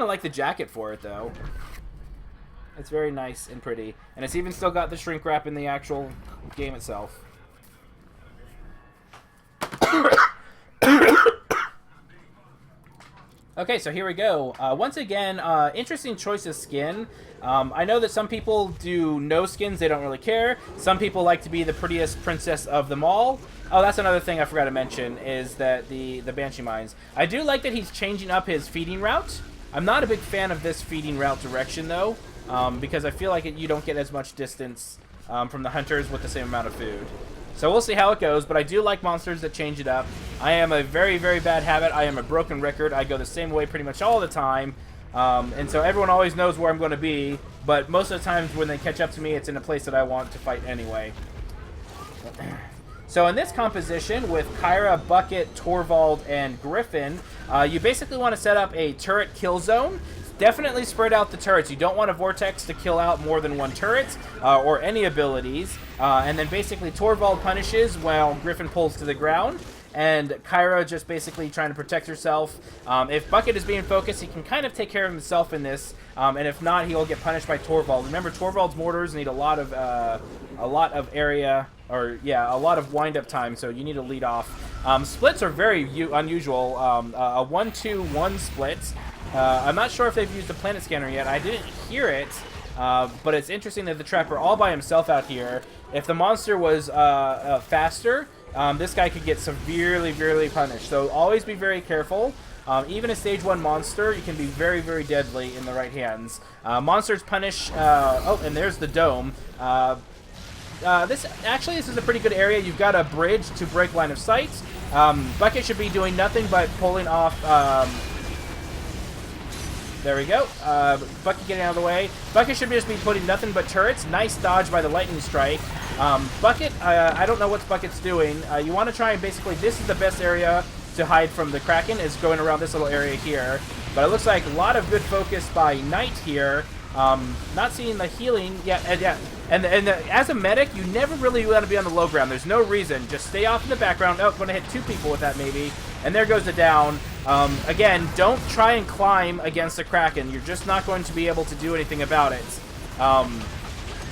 I like the jacket for it, though. It's very nice and pretty. And it's even still got the shrink wrap in the actual game itself. Okay, so here we go. Once again, interesting choice of skin. I know that some people do no skins, they don't really care. Some people like to be the prettiest princess of them all. Oh, that's another thing I forgot to mention, is that the Banshee Mines. I do like that he's changing up his feeding route. I'm not a big fan of this feeding route direction, though, because I feel like you don't get as much distance from the hunters with the same amount of food. So we'll see how it goes, but I do like monsters that change it up. I am a very, very bad habit. I am a broken record. I go the same way pretty much all the time. And so everyone always knows where I'm going to be, but most of the times when they catch up to me, it's in a place that I want to fight anyway. So in this composition, with Kyra, Bucket, Torvald, and Griffin, you basically want to set up a turret kill zone. Definitely spread out the turrets. You don't want a Vortex to kill out more than one turret, or any abilities. And then basically Torvald punishes while Griffin pulls to the ground. And Kyra just basically trying to protect herself. If Bucket is being focused, he can kind of take care of himself in this. And if not, he'll get punished by Torvald. Remember, Torvald's mortars need a lot of area, or yeah, a lot of wind-up time, so you need to lead off. Splits are very unusual. A 1-2-1 split. I'm not sure if they've used the planet scanner yet. I didn't hear it, but it's interesting that the Trapper all by himself out here. If the monster was faster, this guy could get severely punished. So always be very careful. Even a stage 1 monster, you can be very, very deadly in the right hands. Monsters punish... oh, and there's the dome. This is a pretty good area. You've got a bridge to break line of sight. Bucket should be doing nothing but pulling off... there we go. Bucket getting out of the way. Bucket should just be putting nothing but turrets. Nice dodge by the lightning strike. Bucket, I don't know what Bucket's doing. You want to try and basically, this is the best area to hide from the Kraken, is going around this little area here. But it looks like a lot of good focus by Knight here. Not seeing the healing. Yeah. And as a medic, you never really want to be on the low ground. There's no reason. Just stay off in the background. Oh, going to hit 2 people with that maybe. And there goes the down. Again, don't try and climb against the Kraken. You're just not going to be able to do anything about it.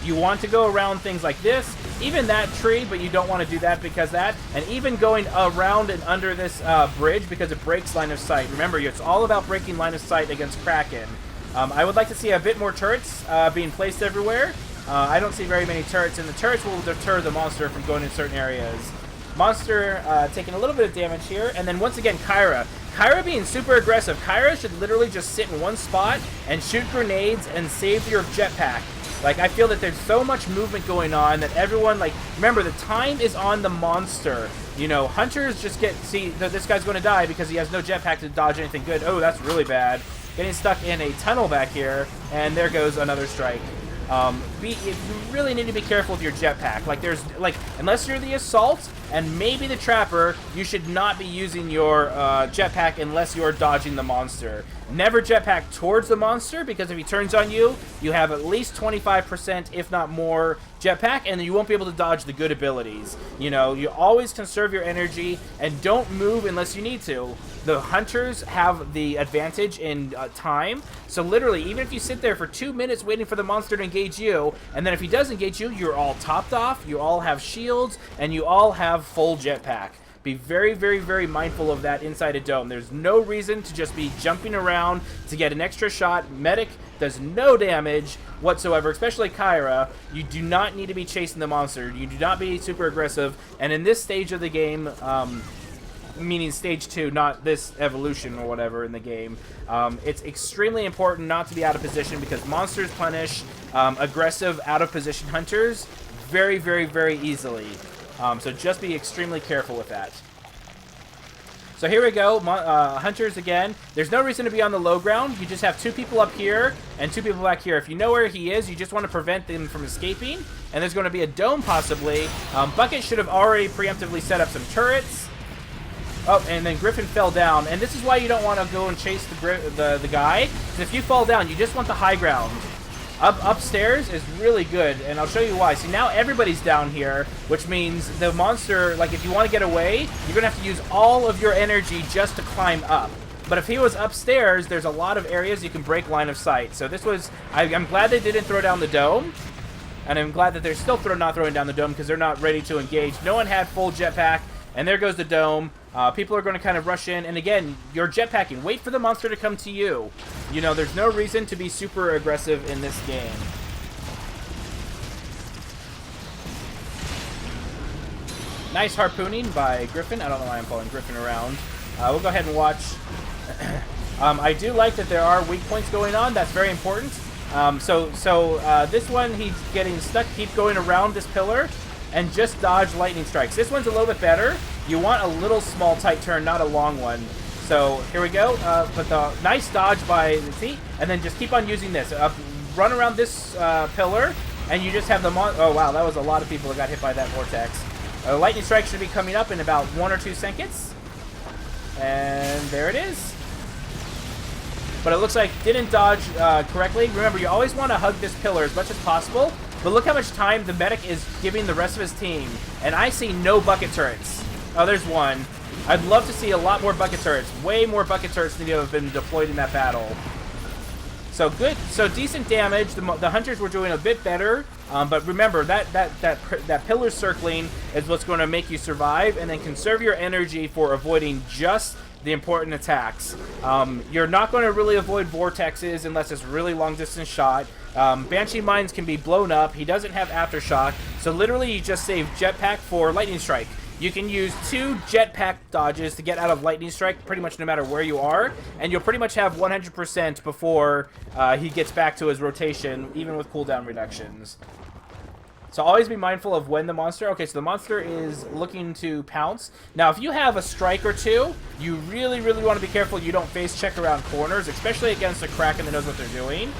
You want to go around things like this, even that tree, but you don't want to do that because that, and even going around and under this bridge because it breaks line of sight. Remember, it's all about breaking line of sight against Kraken. I would like to see a bit more turrets being placed everywhere. I don't see very many turrets, and the turrets will deter the monster from going in certain areas. Monster taking a little bit of damage here, and then once again, Kyra. Kyra being super aggressive. Kyra should literally just sit in one spot and shoot grenades and save your jetpack. Like, I feel that there's so much movement going on that everyone, like, remember, the time is on the monster. You know, hunters just see, this guy's going to die because he has no jetpack to dodge anything good. Oh, that's really bad. Getting stuck in a tunnel back here, and there goes another strike. You really need to be careful with your jetpack. Like, unless you're the assault and maybe the trapper, you should not be using your jetpack unless you're dodging the monster. Never jetpack towards the monster, because if he turns on you, you have at least 25%, if not more, jetpack, and you won't be able to dodge the good abilities. You know, you always conserve your energy and don't move unless you need to. The hunters have the advantage in time, so literally, even if you sit there for 2 minutes waiting for the monster to engage you, and then if he does engage you, you're all topped off, you all have shields, and you all have full jetpack. Be very, very, very mindful of that inside a dome. There's no reason to just be jumping around to get an extra shot. Medic does no damage whatsoever, especially Kyra. You do not need to be chasing the monster. You do not be super aggressive. And in this stage of the game, meaning stage 2, not this evolution or whatever in the game, it's extremely important not to be out of position, because monsters punish aggressive, out-of-position hunters very, very, very easily. So just be extremely careful with that. So here we go, hunters again. There's no reason to be on the low ground. You just have 2 people up here and 2 people back here. If you know where he is, you just want to prevent them from escaping. And there's going to be a dome possibly. Bucket should have already preemptively set up some turrets. Oh, and then Griffin fell down. And this is why you don't want to go and chase the guy. Because if you fall down, you just want the high ground. Upstairs is really good, and I'll show you why. See, now everybody's down here, which means the monster, like, if you want to get away, you're going to have to use all of your energy just to climb up. But if he was upstairs, there's a lot of areas you can break line of sight. So this was... I'm glad they didn't throw down the dome. And I'm glad that they're still not throwing down the dome because they're not ready to engage. No one had full jetpack. And there goes the dome. People are going to kind of rush in. And again, you're jetpacking. Wait for the monster to come to you. You know, there's no reason to be super aggressive in this game. Nice harpooning by Griffin. I don't know why I'm following Griffin around. We'll go ahead and watch. I do like that there are weak points going on. That's very important. This one, he's getting stuck. Keep going around this pillar and just dodge lightning strikes. This one's a little bit better. You want a little small tight turn, not a long one. So here we go. But the nice dodge by the T, and then just keep on using this. Run around this pillar, and you just have the oh wow, that was a lot of people that got hit by that vortex. Lightning strike should be coming up in about 1 or 2 seconds. And there it is. But it looks like didn't dodge correctly. Remember, you always want to hug this pillar as much as possible. But look how much time the medic is giving the rest of his team. And I see no bucket turrets. Oh, there's one. I'd love to see a lot more bucket turrets. Way more bucket turrets than have been deployed in that battle. So good. So decent damage. The hunters were doing a bit better. But remember, that pillar circling is what's going to make you survive. And then conserve your energy for avoiding just the important attacks. You're not going to really avoid vortexes unless it's really long distance shot. Banshee mines can be blown up. He doesn't have aftershock. So literally you just save jetpack for lightning strike. You can use 2 jetpack dodges to get out of lightning strike pretty much no matter where you are. And you'll pretty much have 100% before he gets back to his rotation, even with cooldown reductions. So always be mindful of when the monster... Okay, so the monster is looking to pounce. Now, if you have a strike or 2, you really, really want to be careful you don't face check around corners, especially against a Kraken that knows what they're doing.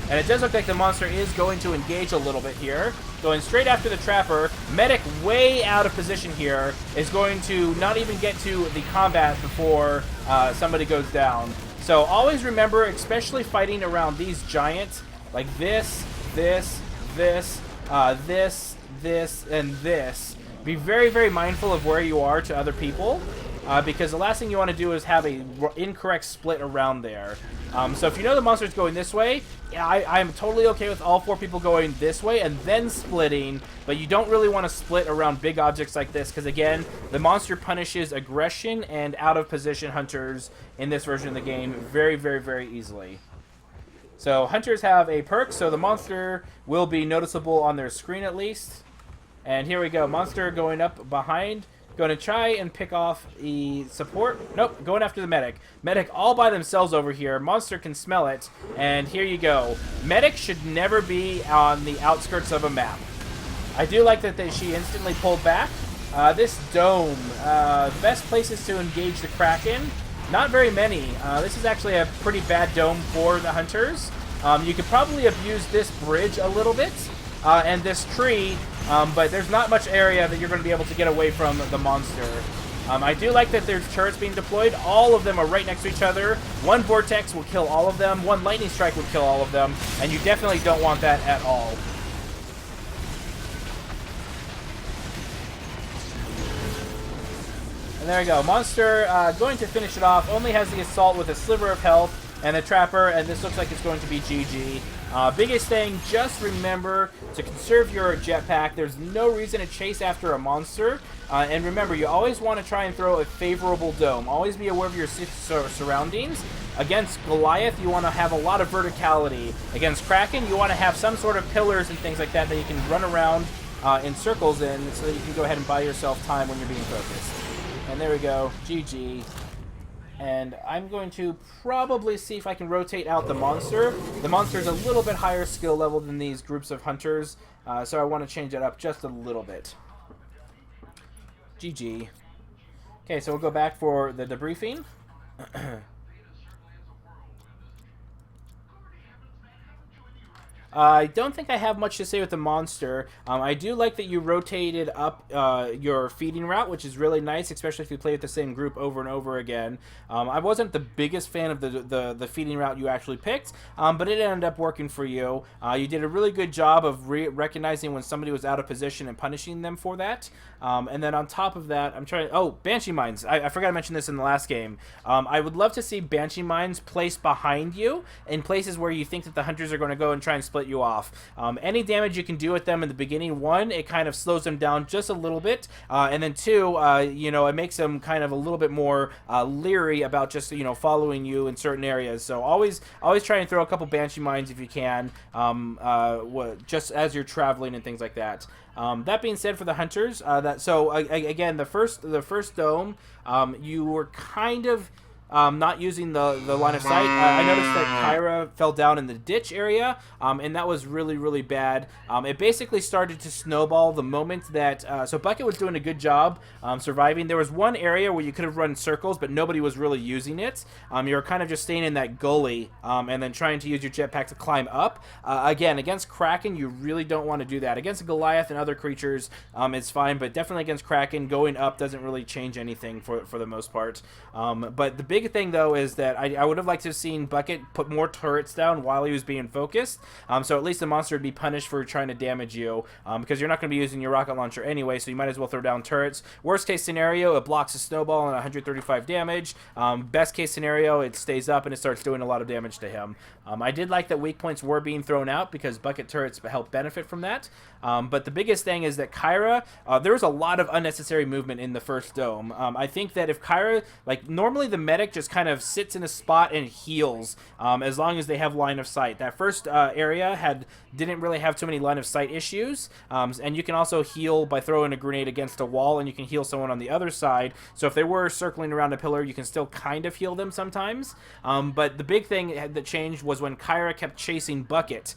And it does look like the monster is going to engage a little bit here. Going straight after the Trapper. Medic way out of position here is going to not even get to the combat before somebody goes down. So always remember, especially fighting around these giants, like this, and this. Be very, very mindful of where you are to other people, because the last thing you want to do is have a incorrect split around there. So if you know the monster's going this way, I'm totally okay with all 4 people going this way and then splitting, but you don't really want to split around big objects like this, because again, the monster punishes aggression and out of position hunters in this version of the game very, very, very easily. So hunters have a perk, so the monster will be noticeable on their screen at least. And here we go, monster going up behind, going to try and pick off the support. Nope, going after the medic. Medic all by themselves over here. Monster can smell it, and here you go. Medic should never be on the outskirts of a map. I do like that she instantly pulled back. This dome, the best places to engage the Kraken. Not very many. This is actually a pretty bad dome for the hunters. You could probably abuse this bridge a little bit, and this tree, but there's not much area that you're going to be able to get away from the monster. I do like that there's turrets being deployed. All of them are right next to each other. One vortex will kill all of them. One lightning strike would kill all of them, and you definitely don't want that at all. And there we go. Monster going to finish it off. Only has the assault with a sliver of health and the Trapper, and this looks like it's going to be GG. Biggest thing, just remember to conserve your jetpack. There's no reason to chase after a monster. And remember, you always want to try and throw a favorable dome. Always be aware of your surroundings. Against Goliath, you want to have a lot of verticality. Against Kraken, you want to have some sort of pillars and things like that that you can run around in circles in, so that you can go ahead and buy yourself time when you're being focused. And there we go, GG. And I'm going to probably see if I can rotate out the monster. The monster's a little bit higher skill level than these groups of hunters, so I want to change it up just a little bit. GG. Okay, so we'll go back for the debriefing. I don't think I have much to say with the monster. I do like that you rotated up your feeding route, which is really nice, especially if you play with the same group over and over again. I wasn't the biggest fan of the feeding route you actually picked, but it ended up working for you. You did a really good job of recognizing when somebody was out of position and punishing them for that. And then on top of that, Banshee Mines. I forgot to mention this in the last game. I would love to see Banshee Mines placed behind you in places where you think that the hunters are going to go and try and split you off. Any damage you can do with them in the beginning, one, it kind of slows them down just a little bit, and then two, it makes them kind of a little bit more leery about just following you in certain areas. So always try and throw a couple Banshee Mines if you can, just as you're traveling and things like that. That being said, for the hunters, again, the first dome, you were kind of not using the line of sight. I noticed that Kyra fell down in the ditch area, and that was really, really bad. It basically started to snowball the moment that... so Bucket was doing a good job surviving. There was one area where you could have run circles, but nobody was really using it. You were kind of just staying in that gully, and then trying to use your jetpack to climb up. Again, against Kraken, you really don't want to do that. Against Goliath and other creatures, it's fine, but definitely against Kraken, going up doesn't really change anything for the most part. But the big thing, though, is that I would have liked to have seen Bucket put more turrets down while he was being focused, so at least the monster would be punished for trying to damage you, because you're not going to be using your rocket launcher anyway, so you might as well throw down turrets. Worst case scenario, it blocks a snowball and 135 damage. Best case scenario, it stays up and it starts doing a lot of damage to him. I did like that weak points were being thrown out because Bucket turrets help benefit from that. But the biggest thing is that Kyra, there was a lot of unnecessary movement in the first dome. I think that if Kyra, normally the medic just kind of sits in a spot and heals as long as they have line of sight. That first area didn't really have too many line of sight issues, and you can also heal by throwing a grenade against a wall, and you can heal someone on the other side. So if they were circling around a pillar, you can still kind of heal them sometimes. But the big thing that changed was when Kyra kept chasing Bucket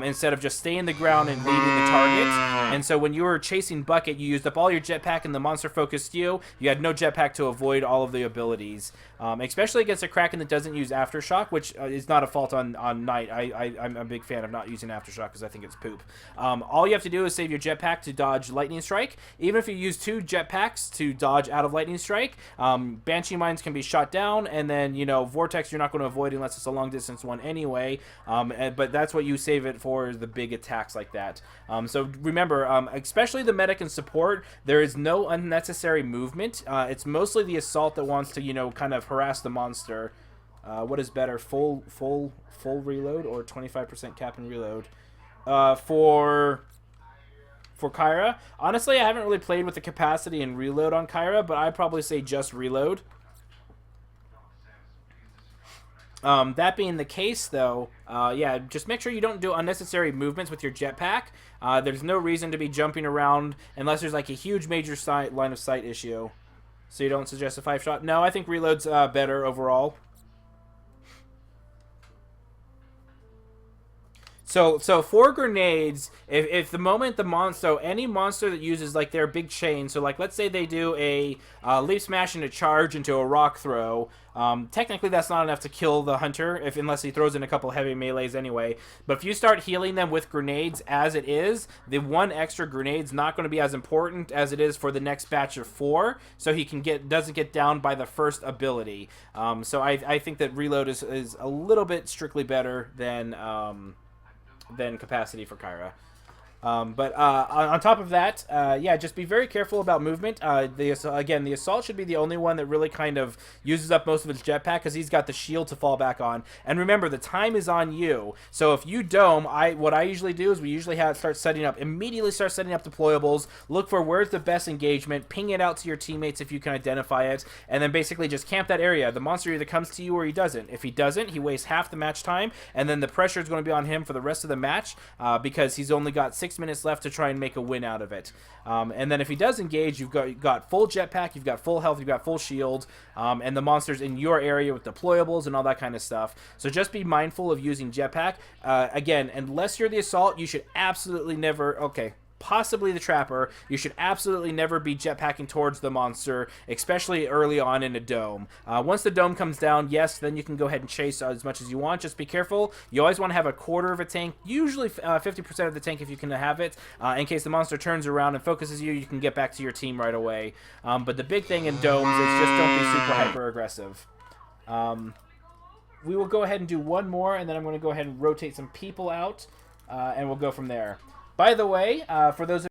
instead of just staying the ground and leading the target. And so when you were chasing Bucket, you used up all your jetpack and the monster focused you. You had no jetpack to avoid all of the abilities. Especially against a Kraken that doesn't use Aftershock, which is not a fault on Knight. I'm a big fan of not using Aftershock because I think it's poop. All you have to do is save your jetpack to dodge Lightning Strike. Even if you use 2 jetpacks to dodge out of Lightning Strike, Banshee Mines can be shot down, and then, Vortex you're not going to avoid unless it's a long distance one anyway, but that's what you save it for, is the big attacks like that. So remember, especially the medic and support, there is no unnecessary movement. It's mostly the assault that wants to, kind of harass the monster. What is better, full reload or 25% cap and reload? For Kyra, honestly, I haven't really played with the capacity and reload on Kyra, but I'd probably say just reload. That being the case, though, yeah, just make sure you don't do unnecessary movements with your jetpack. There's no reason to be jumping around unless there's a huge major line of sight issue. So you don't suggest a 5-shot? No, I think reload's better overall. So for grenades, if the moment the monster, any monster that uses their big chain, so let's say they do a leap smash and a charge into a rock throw, technically that's not enough to kill the hunter unless he throws in a couple heavy melees anyway. But if you start healing them with grenades as it is, the one extra grenade's not going to be as important as it is for the next batch of 4, so he doesn't get down by the first ability. So I think that reload is a little bit strictly better than capacity for Kyra. But on top of that, yeah, just be very careful about movement. Again, the Assault should be the only one that really kind of uses up most of its jetpack because he's got the shield to fall back on. And remember, the time is on you. So if you dome, what I usually do is we usually immediately start setting up deployables, look for where's the best engagement, ping it out to your teammates if you can identify it, and then basically just camp that area. The monster either comes to you or he doesn't. If he doesn't, he wastes half the match time, and then the pressure is going to be on him for the rest of the match because he's only got 6 minutes left to try and make a win out of it. And then if he does engage, you've got full jetpack, you've got full health, you've got full shield, and the monster's in your area with deployables and all that kind of stuff. So just be mindful of using jetpack. Again, unless you're the Assault, you should absolutely never... Okay, possibly the trapper, you should absolutely never be jetpacking towards the monster, especially early on in a dome. Once the dome comes down, yes, then you can go ahead and chase as much as you want. Just be careful. You always want to have a quarter of a tank, usually 50% of the tank if you can have it, in case the monster turns around and focuses you, you can get back to your team right away. But the big thing in domes is just don't be super hyper aggressive. We will go ahead and do one more, and then I'm going to go ahead and rotate some people out, and we'll go from there. By the way, for those of